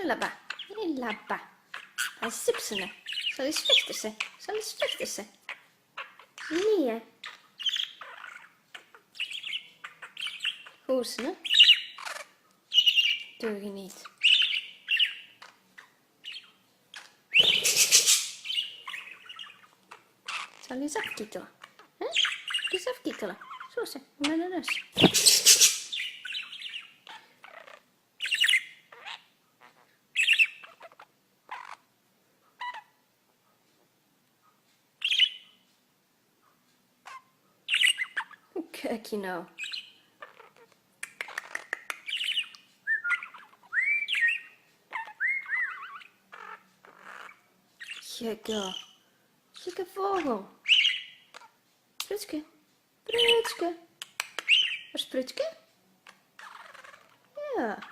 Illaba, illaba. Hij sipsene. Zal eens vechten ze. Zal eens vechten ze. Nee. Hoesne. Doe je niet. Zal je eens afkietelen? Hè? Eens afkietelen. Zo ze, met de neus. Kijk je nou. Gekke vogel. Prutske, Prutske. Waar is Prutske? Ja.